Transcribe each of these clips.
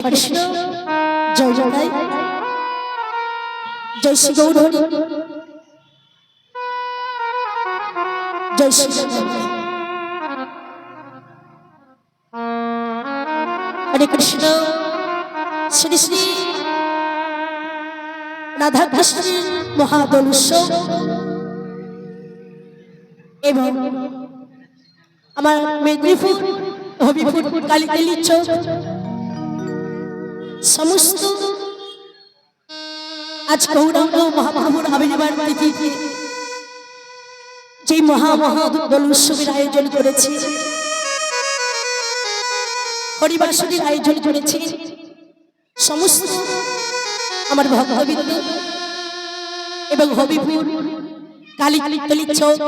কৃষ্ণ জয় জয় জয় শ্রী গৌরহরি জয় শ্রী হরে কৃষ্ণ শ্রী শ্রী রাধা কৃষ্ণের মহাদোল উৎসব এবং আমার মেদিনীপুর হবিপুর কালীকালী চৌক সমস্ত আজ গৌরাঙ্গ মহাপ্রভুর আবির্ভাব তিথিতে যে মহাদোল উৎসবের আয়োজন করেছি, হরিবাসরীর আয়োজন করেছি, সমস্ত আমার ভক্তবৃন্দ এবং হবিপুর কালীকালী চৌক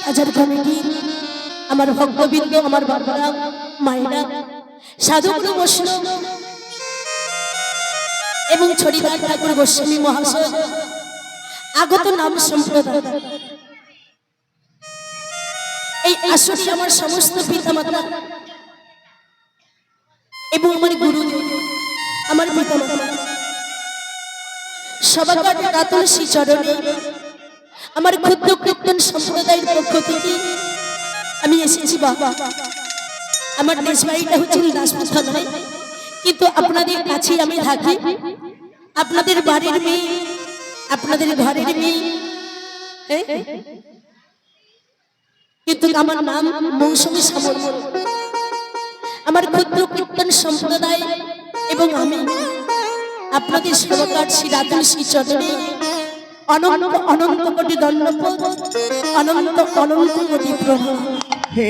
বাজার কমিটি, আমার ভক্তবৃন্দ, আমার বাবারা, মায়েরা, সাধুগুরু বৈষ্ণব এবং ছড়িদার ঠাকুর গোস্বামী মহাশয়, আগত নাম সম্প্রদায়, এই আসরে আমার সমস্ত পিতামাতা এবং আমার গুরু, আমার পিতামাতা সবার কাতর শ্রী চরণে আমার ক্ষুদ্র কীর্তন সম্প্রদায়ের পক্ষ থেকে আমি এসেছি। বাবা, আমার দেশ বাড়িটা হচ্ছে দাসপুর থানায়, কিন্তু আপনাদের কাছেই আমি থাকি। আপনাদের বাড়ির মেয়ে, আপনাদের ঘরের মেয়ে, কিন্তু আমার নাম মৌসুমী সামল। আমার ক্ষুদ্র কীর্তন সম্প্রদায় এবং আমি আপনাদের সেবকার শ্রী রাধা শ্রী চরণে অনন্ত অনন্ত কোটি দণ্ডপদ, অনন্ত অনন্ত কোটি প্রণাম। হে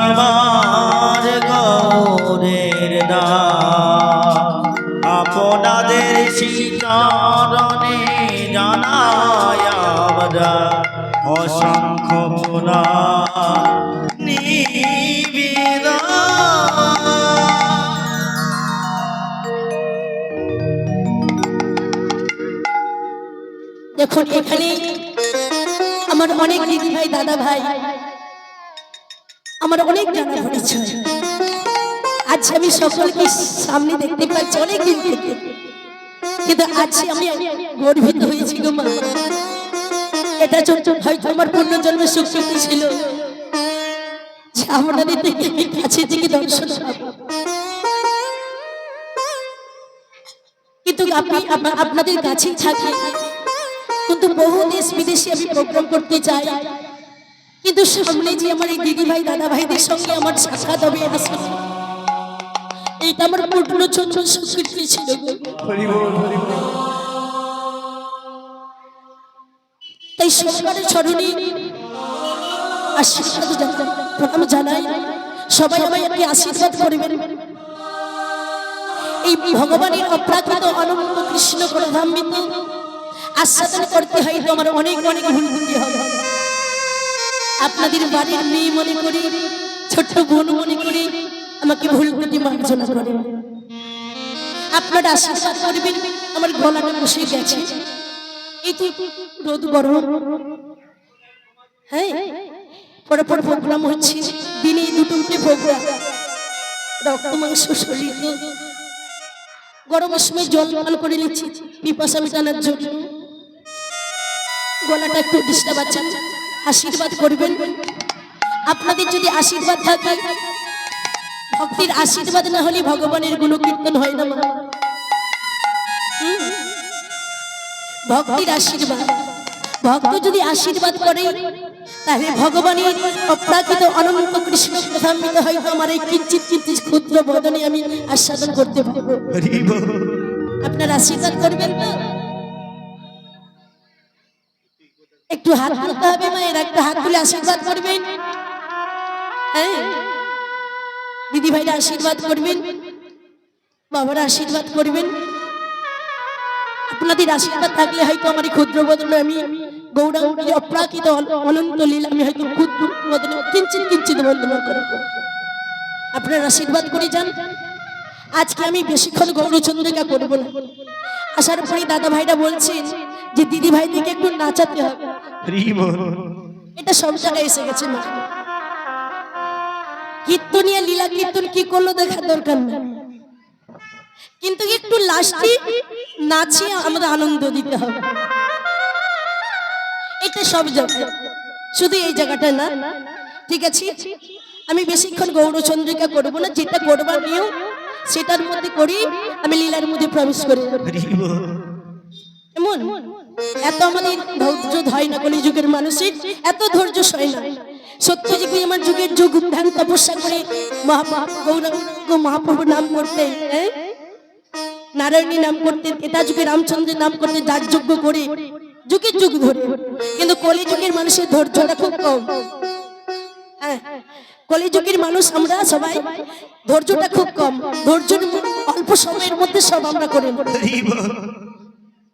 আমার গৌরের আপনাদের শ্রীচরণে জানাই আমরা অসংখ্য নিবেদন। দেখুন, এখানে আমার অনেক দিদি ভাই, দাদা ভাই, আমার অনেক জানা পরিচয়। আজ আমি সকলকে সামনে দেখতে পাচ্ছি অনেক দিন থেকে, কিন্তু আজ আমি গর্বিত হয়েছি গো মা। এটা হয়তো আমার পুণ্যজন্মের সুকৃতি ছিল যে আপনাদের থেকে কাছে থেকে দর্শন পাবো। কিন্তু আপনাদের কাছেই থাকি, কিন্তু বহু দেশ বিদেশে আমি প্রোগ্রাম করতে চাই, কিন্তু সামনে যে আমার এই দিদি ভাই, দাদা ভাইদের সঙ্গে আমার সাক্ষাৎ হবে, এইটা আমার পূর্ণচন্দ্র সুকৃতি ছিল। তাই সরকারের চরণে আশীর্বাদ প্রণাম জানাই। সবাই আমায় একটি আশীর্বাদ করবেন। এই ভগবানের অপ্রাকৃত অনন্ত কৃষ্ণ প্রধামিত আস্বাদন করতে হয় তো আমার অনেক অনেক ভুল ভুল হবে। আপনাদের বাড়ির মেয়ে মনে করি, ছোট্ট বোন মনে করি, আমাকে ভুল ত্রুটি মার্জনা করেন। আপনারা আশীর্বাদ করবেন। আমার গলাটা বসে গেছে, এই তো রোদ গরম, হ্যাঁ, পরপর প্রোগ্রাম হচ্ছে, দিনে দুটো প্রোগ্রাম, রক্ত মাংস শরীর, গরমের সময় জল পান করে নিচ্ছি পিপাসা মেটানোর জন্য। গলাটা একটু ডিস্টার্ব আছে, আশীর্বাদ করবেন। আপনাদের যদি আশীর্বাদ থাকে, ভক্তির আশীর্বাদ না হলে ভগবানের গুণকীর্তন হয় না। ভক্তির আশীর্বাদ, ভক্ত যদি আশীর্বাদ করে তাহলে ভগবানের অপ্রাকৃত অনন্ত কৃষ্ণ প্রধামিত হয়তো আমার এই কিঞ্চিত কিঞ্চিত ক্ষুদ্র বদনে আমি আস্বাদন করতে পারবো। আপনার আশীর্বাদ করবেন না? একটু হাত তুলতে হবে মায়ের, একটা হাত তুলে আশীর্বাদ করবেন। হ্যাঁ, দিদি ভাইরা আশীর্বাদ করবেন, বাবারা আশীর্বাদ করবেন। আপনাদের আশীর্বাদ থাকলে হয়তো আমার ক্ষুদ্র বদনে আমি গৌরাঙ্গের অপ্রাকৃত অনন্ত লীলা আমি হয়তো ক্ষুদ্র বদনে কিঞ্চিত কিঞ্চিত বন্দনা করব। আপনার আশীর্বাদ করে যান। আজকে আমি বেশিক্ষণ গৌরচন্দ্রিকা করব না। আসার পরে দাদা ভাইরা বলছেন যে দিদি ভাইদিকে একটু নাচাতে হবে। এটা সব জায়গায় এসে গেছে মা। কীর্তনিয়া লীলা কীর্তন কি করলো দেখার দরকার না, কিন্তু একটু লাস্টে নাচিয়ে আমাদের আনন্দ দিতে হবে। এটা সব জায়গায়, শুধু এই জায়গাটা না। ঠিক আছে, আমি বেশিক্ষণ গৌরচন্দ্রিকা করবো না, যেটা করবার নিয়েও সেটার মধ্যে করি, আমি লীলার মধ্যে প্রবেশ করি। এমন এত আমাদের ধৈর্য হয় না, কলি যুগের মানুষের এত ধৈর্য সয় না। সত্য যুগে আমার যুগের যুগ ধ্যান তপস্যা করে গৌরাঙ্গ মহাপ্রভুর নাম করতেন, নারায়ণী নাম করতেন, এটা যুগে রামচন্দ্রের নাম করতেন, যার যজ্ঞ করে যুগের যুগ ধরে। কিন্তু কলি যুগের মানুষের ধৈর্যটা খুব কম। হ্যাঁ, কলিযুগের মানুষ আমরা সবাই ধৈর্যটা খুব কম, ধৈর্য অল্প সময়ের মধ্যে সব আমরা করে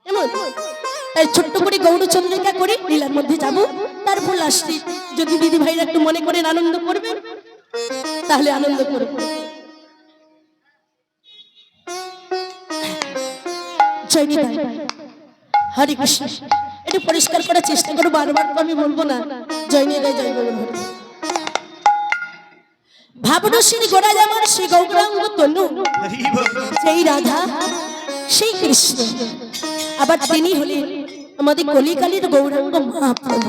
এমন। তাই ছোট্ট করে গৌরচন্দ্রিকা করে লীলার মধ্যে যাব, তারপর আসছি। যদি দিদি ভাইরা একটু মনে করেন আনন্দ করবেন তাহলে আনন্দ করবেন। জয় নিতাই, হরে কৃষ্ণ। একটু পরিষ্কার করার চেষ্টা করো, বারবার তো আমি বলবো না। জয় নিতাই, জয় গৌর হরি। ভাবনশীল গোড়া যেমন সেই গৌরাঙ্গ তনু, সেই রাধা সেই কৃষ্ণ, আবার তিনি হলেন আমাদের কলিকালীর গৌরাঙ্গ মহাপ্রভু।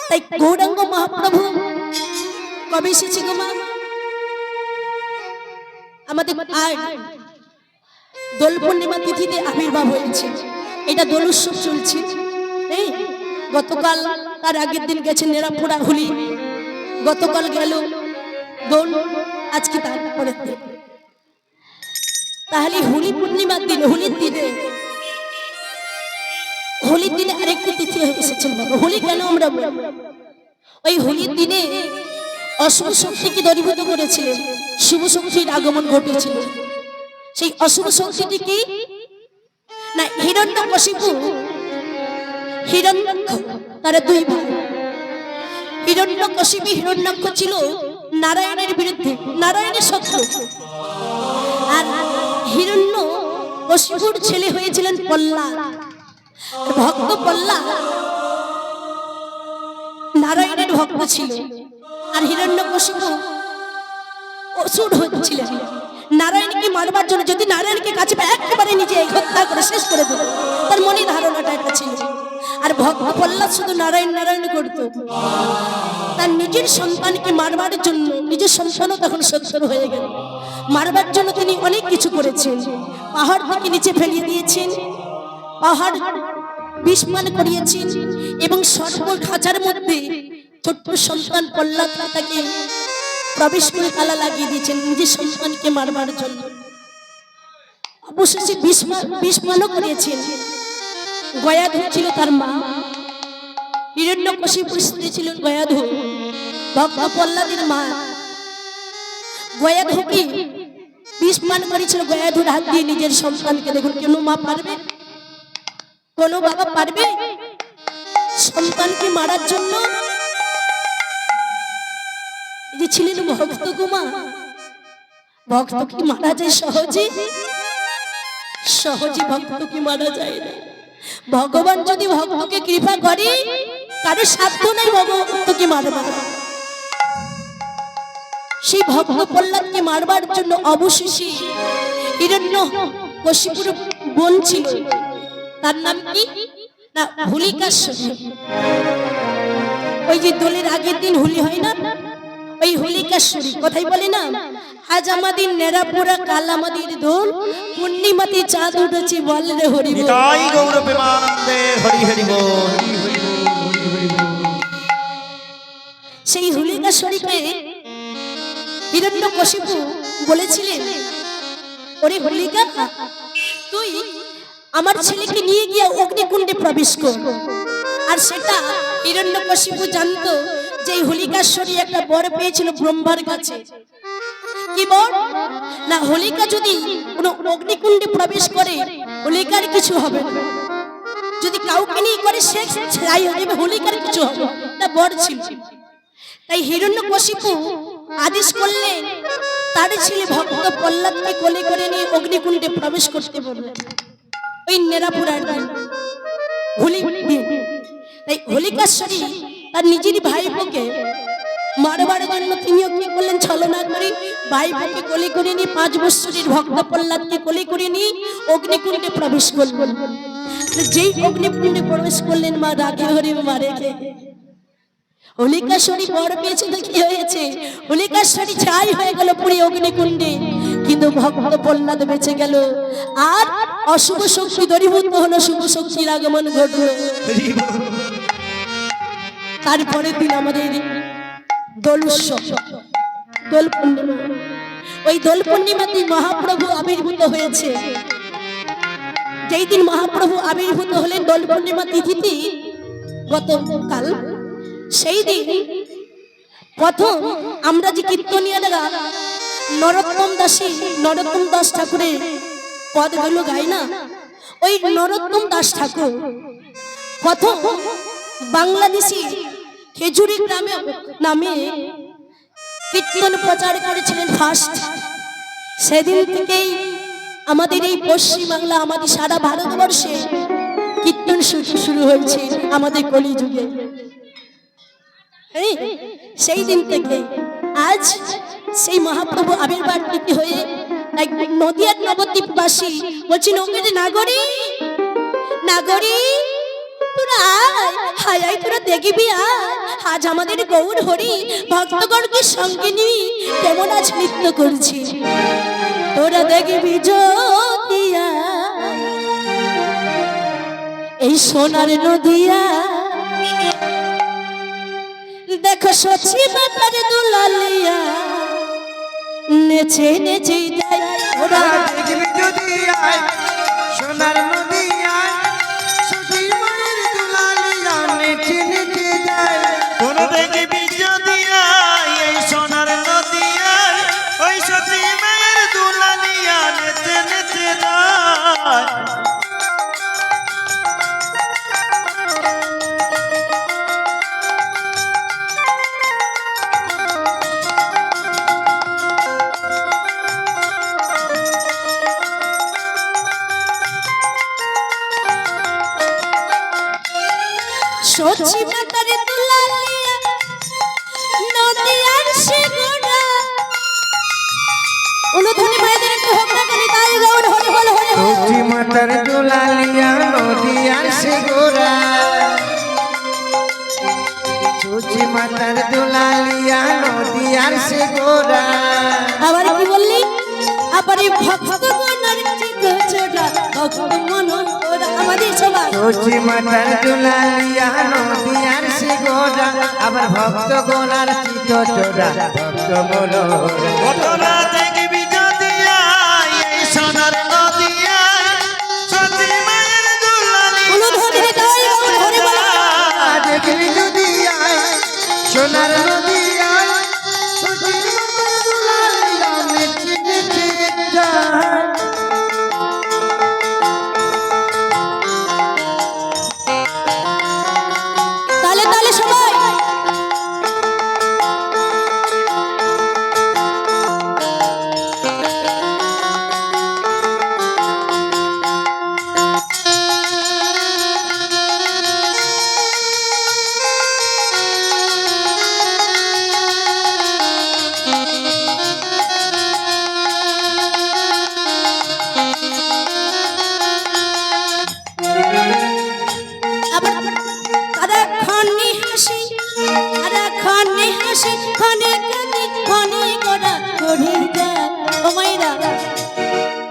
তাই গৌরাঙ্গ মহাপ্রভু কবে এসেছে গো মা? আমাদের আজ দোল পূর্ণিমা তিথিতে আবির্ভাব হয়েছে। এটা দোল উৎসব চলছে। এই গতকাল, তার আগের দিন গেছে নেরাপোড়া হোলি, গতকাল গেল দোল, আজকে তারপরে। তাহলে হোলি পূর্ণিমার দিন, হোলির দিনে আরেকটি তিথি এসেছে বাবা। হোলি কেন আমরা বলি? ওই হোলির দিনে অশুভ শক্তিকে দূরীভূত করেছিলেন, শুভ শক্তির আগমন ঘটেছিল। সেই অশুভ শক্তিটি কি না, হিরণ্যকশিপু হিরণ্যাক্ষ, তারা দুই ভাই। হিরণ্যকশিপু হিরণ্যাক্ষ ছিল নারায়ণের বিরুদ্ধে, নারায়ণের শত্রু। আর হিরণ্যকশিপুর ছেলে হয়েছিলেন প্রহ্লাদ। ভক্ত প্রহ্লাদ নারায়ণের ভক্ত ছিল, আর হিরণ্যকশিপু অসুর হচ্ছিলেন নারায়ণকে মারবার জন্য। যদি নারায়ণকে কাছে একেবারে নিজে হত্যা করে শেষ করে দেবে, তার মনে ধারণাটা এটা ছিল। আর ভক্ত প্রহ্লাদ শুধু নারায়ণ নারায়ণ করত, তার নিজের সন্তানকে মারবার জন্য, নিজের সন্তানও তখন শত্রু হয়ে গেল, মারবার জন্য তিনি অনেক কিছু করেছেন। পাহাড় থেকে নিচে ফেলিয়ে দিয়েছেন, পাহাড় বিস্মান করিয়েছেন, এবং সর্ব খাঁচার মধ্যে ছোট্ট সন্তান প্রহ্লাদ তাকে প্রবেশ করে তালা লাগিয়ে দিয়েছেন নিজের সন্তানকে মারবার জন্য। অবশেষে বিস্মানও করিয়েছেন। গয়াধু ছিল তার মা, হিরণ্যকশিপুর স্ত্রী ছিলেন গয়াধু, ভক্ত প্রহ্লাদের মা। গয়াধুকে বিস্মান করেছিল গয়াধুর হাত দিয়ে নিজের সন্তানকে। দেখুন, কেন মা পারবে, কোন বাবা পারবে সন্তানকে মারার জন্য? যে ছিলেন ভক্ত কুমা, ভক্ত কি মারা যায় সহজে? সহজে ভক্ত কি মারা যায় না। ভগবান যদি ভক্তকে কৃপা করে, কারো সাধ্য নাই ভক্তকে মারবার। সেই ভক্ত প্রহ্লাদকে মারবার জন্য অবশেষে হিরণ্যকশিপুর বোন ছিল, তার নাম কি না হোলিকাশ্বরী। ওই যে দোলের আগের দিন হোলি হয় না, ওই হোলিকাশ্বরী কথাই বলে না, আজ আমাদের নেরাপুরা, কাল আমাদের দোল, পূর্ণিমাতে চাঁদ উঠেছে, বল রে হরি বল। নিতাই গৌর প্রেমানন্দে, হরি হরি বল। সেই হোলিকাশ্বরীকে হিরণ্যকশিপু বলেছিলেন, ওরে হোলিকা, তুই আমার ছেলেকে নিয়ে গিয়ে অগ্নিকুণ্ডে প্রবেশ কর। আর সেটা হিরণ্যকশিপু জানতো যে হোলিকাশ্বরী একটা বর পেয়েছিল ব্রহ্মার কাছে। কি বর না, হোলিকা যদি কোনো অগ্নিকুণ্ডে প্রবেশ করে হোলিকার কিছু হবে না, যদি কাউকে নিয়ে করে সে ছাই হয়ে যাবে, হোলিকার কিছু হবে না, বর ছিল। তাই হিরণ্যকশিপু আদেশ করলেন তার ছেলে ভক্ত প্রহ্লাদকে কোলে করে নিয়ে অগ্নিকুণ্ডে প্রবেশ করতে বললেন। ওই নেরাপুরার দিন, হোলি দিন। তাই হোলিকাশ্বরী তার নিজের ভাইপোকে মারবার জন্য তিনিও কি করলেন, ছলনা করে ভাইপোকে কোলে করে নিয়ে 5 বৎসরের ভক্ত প্রহ্লাদকে কোলে করে নিয়ে অগ্নিকুণ্ডে প্রবেশ করলেন। যেই অগ্নিকুণ্ডে প্রবেশ করলেন মা রাখে হরি মা রেখে হোলিকাশ্বরী বর পেয়েছে তো কি হয়েছে, হোলিকাশ্বরী ছাই হয়ে গেল পুরী অগ্নিকুণ্ডে, কিন্তু ভক্ত প্রহ্লাদ বেঁচে গেল। আর অশুভ শক্তি দূরীভূত হলো, শুভ শক্তির আগমন ঘটলো। তারপরের দিন আমাদের দোল উৎসব, দোল পূর্ণিমা। ওই দোল পূর্ণিমাতে মহাপ্রভু আবির্ভূত হয়েছে। যেই দিন মহাপ্রভু আবির্ভূত হলেন দোল পূর্ণিমা তিথিতে গতকাল, সেই দিন প্রথম আমরা যে কীর্তনীয়রা নরোত্তম দাস ঠাকুরের পদগুলো গাই না, ওই নরোত্তম দাস ঠাকুর প্রথম বাংলাদেশি খেজুরি গ্রামে নামে কীর্তন প্রচার করেছিলেন ফার্স্ট। সেদিন থেকেই আমাদের এই পশ্চিমবাংলা, আমাদের সারা ভারতবর্ষে কীর্তন শুরু হয়েছে আমাদের কলিযুগে। সেই দিন থেকে আজ সেই মহাপ্রভু আবির্ভাব তিথি হয়ে নদিয়ার নবদ্বীপবাসী বলছি, নাগরী নাগরী তোরা হায় আয়, তোরা দেখবি আজ আমাদের গৌর হরি ভক্তগণকে সঙ্গে নিয়ে কেমন আজ নৃত্য করছি। তোরা দেখবি যদিয়া এই সোনার নদিয়া, দেখো সচি মাতার দুলালিয়া নেচে নেচে যায়। ওরা দেখবি যদি আয় সোনার নদিয়ায়, সতী মায়ের দুলালিয়া নেচে নেচে যায়। কোন দেখবি যদি আয় এই সোনার নদিয়ায়, ওই সতী মায়ের দুলালিয়া নেচে নেচে যায়। সচি মাতার দুলালিয়া নদিয়ার শিগুড়া। অনুধ্বনি মায়েদের একটু হোক না কেন, তাই গৌর হরি বল হরি বল। সতী মাতার দুলালিয়া নদিয়ার শিগুড়া, সতী মাতার দুলালিয়া নদিয়ার শিগুড়া। আবার কি বললি, আবার এই ভক্ত মনের চিত চোরা, ভক্ত মন ওরা আমাদের সবাই। সতী মাতার দুলালিয়া নদিয়ার শিগুড়া, আবার ভক্ত গোলার চিত চোরা, ভক্ত মনোহরা। কতটা দেখবি যদি আয় এই সোনার নদিয়ায়, সতী মায়ের দুলালিয়া অনুধ্বনি তাই গৌর হরি বল। দেখবি যদি আয় সোনার নদিয়ায়, সতী মাতার দুলালিয়া নেচে নেচে যায়। তালে তালে সবাই। আবার তারা খনি হাসি, তারা খনি হাসি, খনি কাঁদি, খনি গোড়া গড়ে যায়। ও মায়েরা,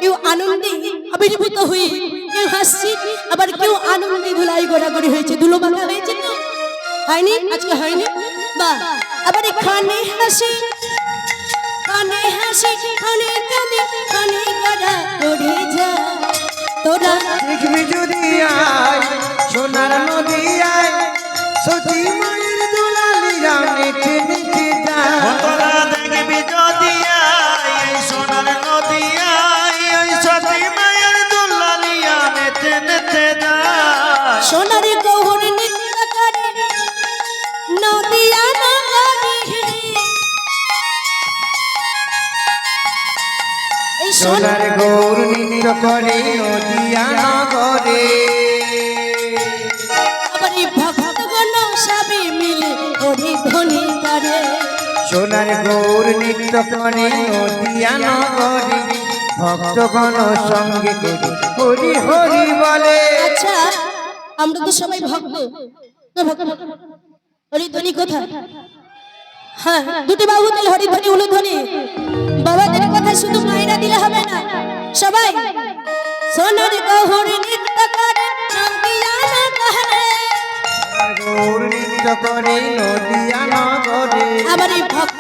কেউ আনন্দে আবির্ভূত হয়ে কেউ হাসছি, আবার কেউ আনন্দে ধুলাই গোড়াগড়ি হয়েছে, ধুলো মাখা হয়েছে তো হয়নি, আজকে হয়নি বা। আবার খনি হাসি, খনি হাসি, খনি কাঁদি, খনি গোড়া গড়ে যায়। তোরা দেখবি যদি আয় সোনার নদিয়ায়, সতী মায়ের দুলালিয়া নেচে নেচে যায়। কতটা দেখবি যদি আয় এই সোনার নদিয়ায়, ওই সতী মায়ের দুলালিয়া নেচে নেচে যায়। সোনার গৌর নৃত্য করে নদিয়া নগরী। এই সোনার গৌর নৃত্য করে নদিয়া নগরে। আবার এই ভক্ত ধ্বনি করে সোনার গৌর নৃত্য করে নদিয়া নগরে ভক্তগণ সঙ্গে করি হরি হরি বলে। আচ্ছা আমরা তো সবাই ভক্ত তো ভক্ত হরিধ্বনি কোথায়? হ্যাঁ দুটি বাহু দিলে হরিধ্বনি উলুধ্বনি। বাবাদের কথা শুধু মাইনা দিলে হবে না, সবাই সোনার গৌর নৃত্য করে নদিয়া নগরে গৌর নৃত্য করে নদিয়া নগরে আমার এই ভক্ত